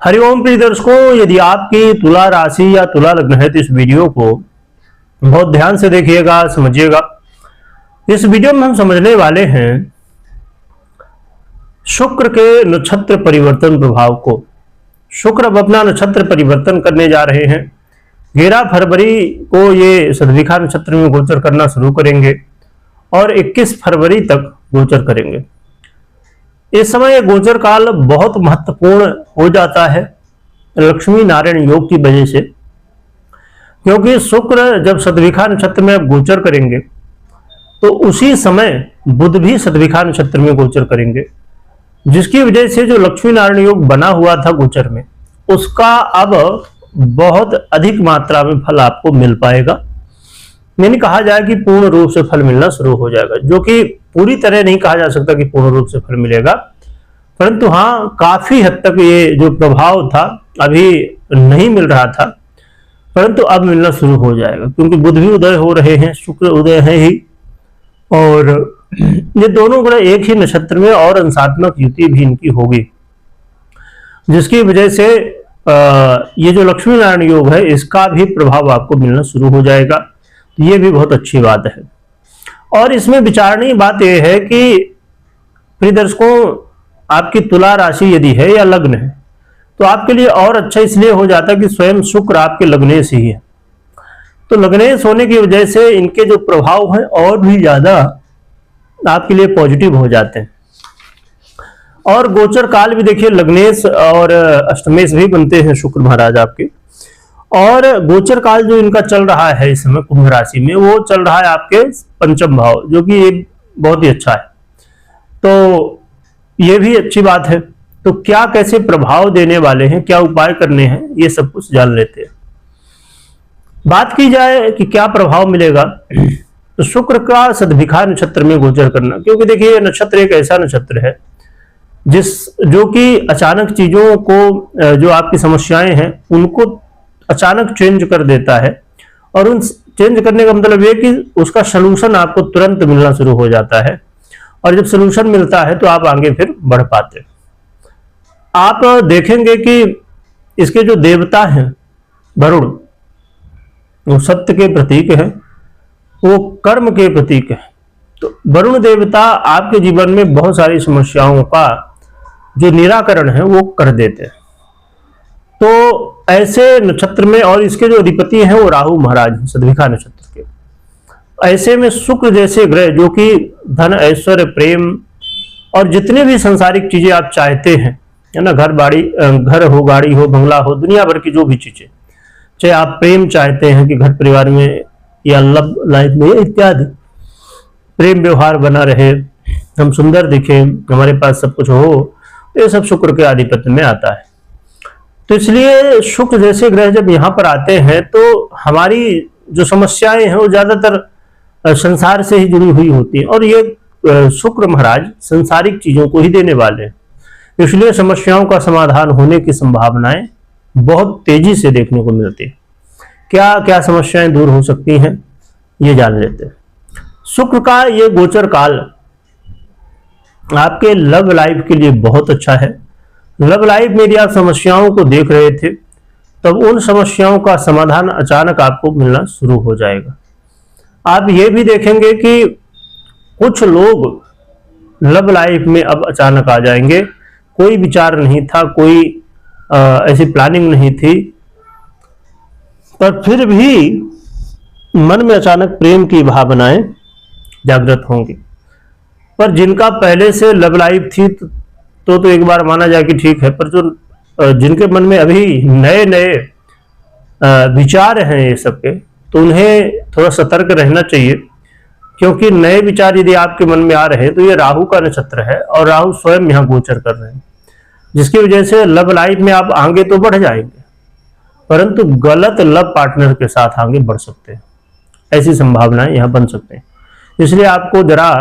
हरिओम प्रिय दर्शकों, यदि आपकी तुला राशि या तुला लग्न है तो इस वीडियो को बहुत ध्यान से देखिएगा, समझिएगा। इस वीडियो में हम समझने वाले हैं शुक्र के नक्षत्र परिवर्तन प्रभाव को। शुक्र अब अपना नक्षत्र परिवर्तन करने जा रहे हैं। 11 फरवरी को ये सद्विखा नक्षत्र में गोचर करना शुरू करेंगे और 21 फरवरी तक गोचर करेंगे। इस समय गोचर काल बहुत महत्वपूर्ण हो जाता है लक्ष्मी नारायण योग की वजह से, क्योंकि शुक्र जब सद्विखा नक्षत्र में अब गोचर करेंगे तो उसी समय बुध भी सद्विखा नक्षत्र में गोचर करेंगे, जिसकी वजह से जो लक्ष्मी नारायण योग बना हुआ था गोचर में, उसका अब बहुत अधिक मात्रा में फल आपको मिल पाएगा। यानी कहा जाए कि पूर्ण रूप से फल मिलना शुरू हो जाएगा, जो कि पूरी तरह नहीं कहा जा सकता कि पूर्ण रूप से फल मिलेगा, परंतु हाँ काफी हद तक ये जो प्रभाव था अभी नहीं मिल रहा था, परंतु अब मिलना शुरू हो जाएगा, क्योंकि बुध भी उदय हो रहे हैं, शुक्र उदय है ही, और ये दोनों ग्रह एक ही नक्षत्र में और अंशात्मक युति भी इनकी होगी, जिसकी वजह से ये जो लक्ष्मी नारायण योग है इसका भी प्रभाव आपको मिलना शुरू हो जाएगा। ये भी बहुत अच्छी बात है। और इसमें विचारणीय बात यह है कि प्रिय दर्शकों, आपकी तुला राशि यदि है या लग्न है तो आपके लिए और अच्छा इसलिए हो जाता है कि स्वयं शुक्र आपके लग्नेश ही है, तो लग्नेश होने की वजह से इनके जो प्रभाव हैं और भी ज्यादा आपके लिए पॉजिटिव हो जाते हैं। और गोचर काल भी देखिए लग्नेश और अष्टमेश भी बनते हैं शुक्र महाराज आपके, और गोचर काल जो इनका चल रहा है इस समय कुंभ राशि में, वो चल रहा है आपके पंचम भाव, जो कि ये बहुत ही अच्छा है, तो ये भी अच्छी बात है। तो क्या कैसे प्रभाव देने वाले हैं, क्या उपाय करने हैं, ये सब कुछ जान लेते हैं। बात की जाए कि क्या प्रभाव मिलेगा, तो शुक्र का सद्विखा नक्षत्र में गोचर करना, क्योंकि देखिए नक्षत्र एक ऐसा नक्षत्र है जो कि अचानक चीजों को, जो आपकी समस्याएं हैं उनको अचानक चेंज कर देता है, और उन चेंज करने का मतलब ये कि उसका सलूशन आपको तुरंत मिलना शुरू हो जाता है, और जब सलूशन मिलता है तो आप आगे फिर बढ़ पाते हैं। आप देखेंगे कि इसके जो देवता हैं वरुण, वो सत्य के प्रतीक है, वो कर्म के प्रतीक है, तो वरुण देवता आपके जीवन में बहुत सारी समस्याओं का जो निराकरण है वो कर देते हैं। तो ऐसे नक्षत्र में, और इसके जो अधिपति हैं वो राहु महाराज सद्विखा नक्षत्र के, ऐसे में शुक्र जैसे ग्रह जो कि धन ऐश्वर्य प्रेम और जितने भी सांसारिक चीजें आप चाहते हैं, है ना, घर हो, गाड़ी हो, बंगला हो, दुनिया भर की जो भी चीजें, चाहे आप प्रेम चाहते हैं कि घर परिवार में या लव लाइफ में इत्यादि प्रेम व्यवहार बना रहे, हम सुंदर दिखे, हमारे पास सब कुछ हो, ये सब शुक्र के आधिपत्य में आता है। तो इसलिए शुक्र जैसे ग्रह जब यहाँ पर आते हैं तो हमारी जो समस्याएं हैं वो ज्यादातर संसार से ही जुड़ी हुई होती हैं, और ये शुक्र महाराज संसारिक चीजों को ही देने वाले हैं, इसलिए समस्याओं का समाधान होने की संभावनाएं बहुत तेजी से देखने को मिलती है। क्या क्या समस्याएं दूर हो सकती हैं ये जान लेते हैं। शुक्र का ये गोचर काल आपके लव लाइफ के लिए बहुत अच्छा है। लव लाइफ में यदि आप समस्याओं को देख रहे थे तब उन समस्याओं का समाधान अचानक आपको मिलना शुरू हो जाएगा। आप ये भी देखेंगे कि कुछ लोग लव लाइफ में अब अचानक आ जाएंगे, कोई विचार नहीं था, कोई ऐसी प्लानिंग नहीं थी, पर फिर भी मन में अचानक प्रेम की भावनाएं जागृत होंगी। पर जिनका पहले से लव लाइफ थी तो एक बार माना जाए कि ठीक है, पर जो जिनके मन में अभी नए नए विचार हैं ये सबके, तो उन्हें थोड़ा सतर्क रहना चाहिए, क्योंकि नए विचार यदि आपके मन में आ रहे हैं तो ये राहु का नक्षत्र है और राहु स्वयं यहाँ गोचर कर रहे हैं, जिसकी वजह से लव लाइफ में आप आगे तो बढ़ जाएंगे, परंतु गलत लव पार्टनर के साथ आगे बढ़ सकते हैं, ऐसी संभावनाएं यहाँ बन सकते हैं। इसलिए आपको जरा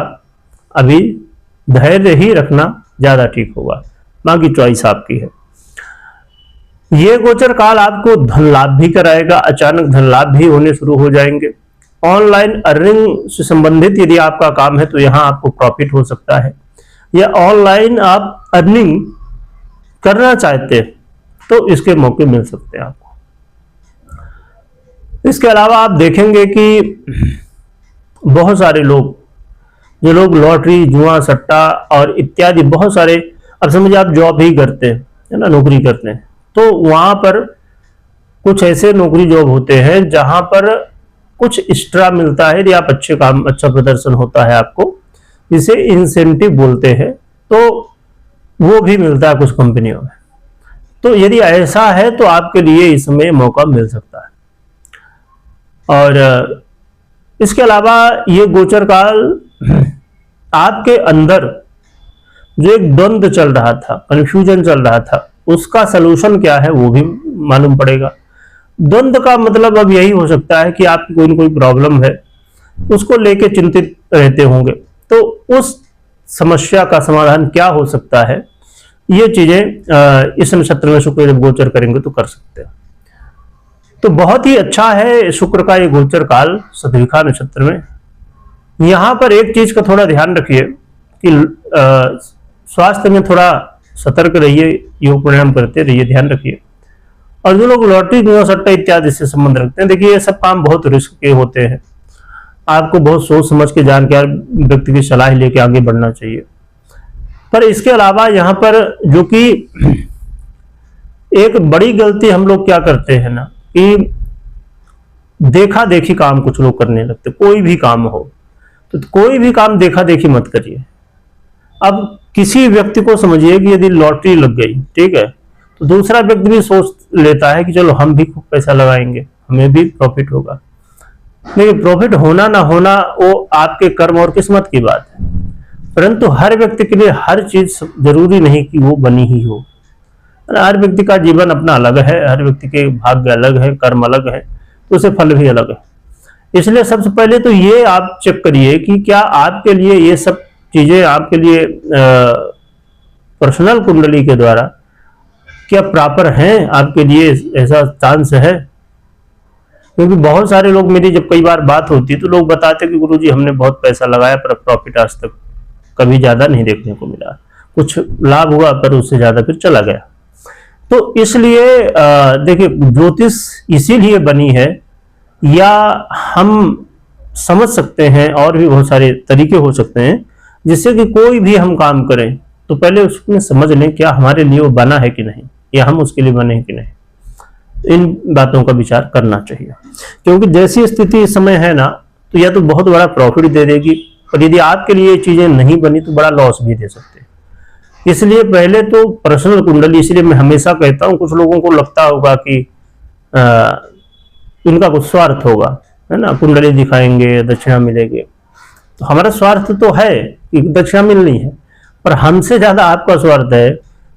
अभी धैर्य ही रखना ज्यादा ठीक होगा, बाकी चॉइस आपकी है। ये गोचर काल आपको धन लाभ भी कराएगा, अचानक धन लाभ भी होने शुरू हो जाएंगे। ऑनलाइन अर्निंग से संबंधित यदि आपका काम है तो यहाँ आपको प्रॉफिट हो सकता है, या ऑनलाइन आप अर्निंग करना चाहते हैं तो इसके मौके मिल सकते हैं आपको। इसके अलावा आप देखेंगे कि बहुत सारे लोग, जो लोग लॉटरी, जुआ, सट्टा और इत्यादि बहुत सारे, अब समझिए आप जॉब ही करते हैं, है ना, नौकरी करते हैं, तो वहां पर कुछ ऐसे नौकरी जॉब होते हैं जहां पर कुछ एक्स्ट्रा मिलता है यदि आप अच्छे काम, अच्छा प्रदर्शन होता है आपको, जिसे इंसेंटिव बोलते हैं, तो वो भी मिलता है कुछ कंपनियों में। तो यदि ऐसा है तो आपके लिए इसमें मौका मिल सकता है। और इसके अलावा ये गोचर काल आपके अंदर जो एक द्वंद्व चल रहा था, कंफ्यूजन चल रहा था, उसका सलूशन क्या है वो भी मालूम पड़ेगा। द्वंद्व का मतलब अब यही हो सकता है कि आपकी कोई न कोई प्रॉब्लम है, उसको लेके चिंतित रहते होंगे, तो उस समस्या का समाधान क्या हो सकता है, ये चीजें इस नक्षत्र में शुक्र जब गोचर करेंगे तो कर सकते हैं। तो बहुत ही अच्छा है शुक्र का ये गोचर काल शतभिखा नक्षत्र में। यहां पर एक चीज का थोड़ा ध्यान रखिए कि स्वास्थ्य में थोड़ा सतर्क रहिए, योग प्राणायाम करते रहिए, ध्यान रखिए। और जो लोग लॉटरी, जुआ, सट्टा इत्यादि से संबंध रखते हैं, देखिए ये सब काम बहुत रिस्क के होते हैं, आपको बहुत सोच समझ के जानकार व्यक्ति की सलाह लेके आगे बढ़ना चाहिए। पर इसके अलावा यहाँ पर जो कि एक बड़ी गलती हम लोग क्या करते हैं ना, कि देखा देखी काम कुछ लोग करने लगते, कोई भी काम हो तो कोई भी काम देखा देखी मत करिए। अब किसी व्यक्ति को समझिए कि यदि लॉटरी लग गई, ठीक है, तो दूसरा व्यक्ति भी सोच लेता है कि चलो हम भी खूब पैसा लगाएंगे, हमें भी प्रॉफिट होगा। लेकिन प्रॉफिट होना ना होना वो आपके कर्म और किस्मत की बात है, परंतु हर व्यक्ति के लिए हर चीज जरूरी नहीं कि वो बनी ही हो। हर व्यक्ति का जीवन अपना अलग है, हर व्यक्ति के भाग्य अलग है, कर्म अलग है, तो उसे फल भी अलग है। इसलिए सबसे पहले तो ये आप चेक करिए कि क्या आपके लिए ये सब चीजें आपके लिए पर्सनल कुंडली के द्वारा क्या प्रॉपर हैं, आपके लिए ऐसा चांस है। क्योंकि बहुत सारे लोग, मेरी जब कई बार बात होती तो लोग बताते कि गुरुजी हमने बहुत पैसा लगाया पर प्रॉफिट आज तक कभी ज्यादा नहीं देखने को मिला, कुछ लाभ हुआ पर उससे ज्यादा फिर चला गया। तो इसलिए देखिए ज्योतिष इसीलिए बनी है, या हम समझ सकते हैं और भी बहुत सारे तरीके हो सकते हैं जिससे कि कोई भी हम काम करें तो पहले उसमें समझ लें क्या हमारे लिए वो बना है कि नहीं, या हम उसके लिए बने हैं कि नहीं। इन बातों का विचार करना चाहिए, क्योंकि जैसी स्थिति इस समय है ना, तो या तो बहुत बड़ा प्रॉफिट दे देगी, और यदि आपके लिए ये चीजें नहीं बनी तो बड़ा लॉस भी दे सकते हैं। इसलिए पहले तो पर्सनल कुंडली, इसलिए मैं हमेशा कहता हूं, कुछ लोगों को लगता होगा कि इनका कुछ स्वार्थ होगा, है ना, कुंडली दिखाएंगे दक्षिणा मिलेगी, तो हमारा स्वार्थ तो है कि दक्षिणा मिलनी है, पर हमसे ज्यादा आपका स्वार्थ है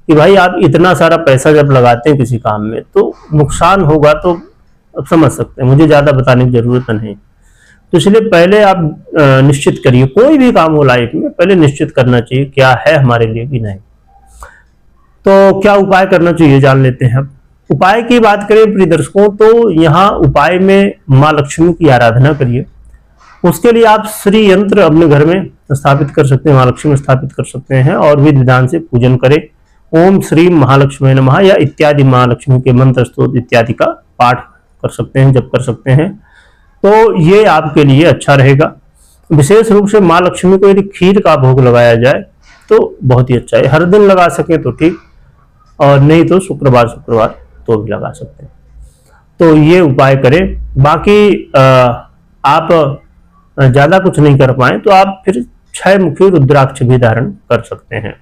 कि भाई आप इतना सारा पैसा जब लगाते हैं किसी काम में तो नुकसान होगा, तो अब समझ सकते हैं, मुझे ज्यादा बताने की जरूरत नहीं। तो इसलिए पहले आप निश्चित करिए, कोई भी काम हो लाइफ में पहले निश्चित करना चाहिए क्या है हमारे लिए कि नहीं। तो क्या उपाय करना चाहिए जान लेते हैं। उपाय की बात करें प्रिय दर्शकों, तो यहाँ उपाय में माँ लक्ष्मी की आराधना करिए। उसके लिए आप श्री यंत्र अपने घर में स्थापित कर सकते हैं, माँ लक्ष्मी स्थापित कर सकते हैं, और विधि विधान से पूजन करें। ओम श्री महालक्ष्मी नमः या इत्यादि माँ लक्ष्मी के मंत्र स्तोत्र इत्यादि का पाठ कर सकते हैं, जप कर सकते हैं, तो ये आपके लिए अच्छा रहेगा। विशेष रूप से माँ लक्ष्मी को यदि खीर का भोग लगाया जाए तो बहुत ही अच्छा है। हर दिन लगा सके तो ठीक, और नहीं तो शुक्रवार तो भी लगा सकते हैं। तो ये उपाय करें। बाकी आप ज्यादा कुछ नहीं कर पाए तो आप फिर 6 मुखी रुद्राक्ष भी धारण कर सकते हैं।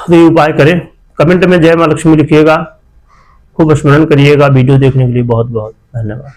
तो ये उपाय करें। कमेंट में जय माँ लक्ष्मी लिखिएगा, खूब स्मरण करिएगा। वीडियो देखने के लिए बहुत बहुत धन्यवाद।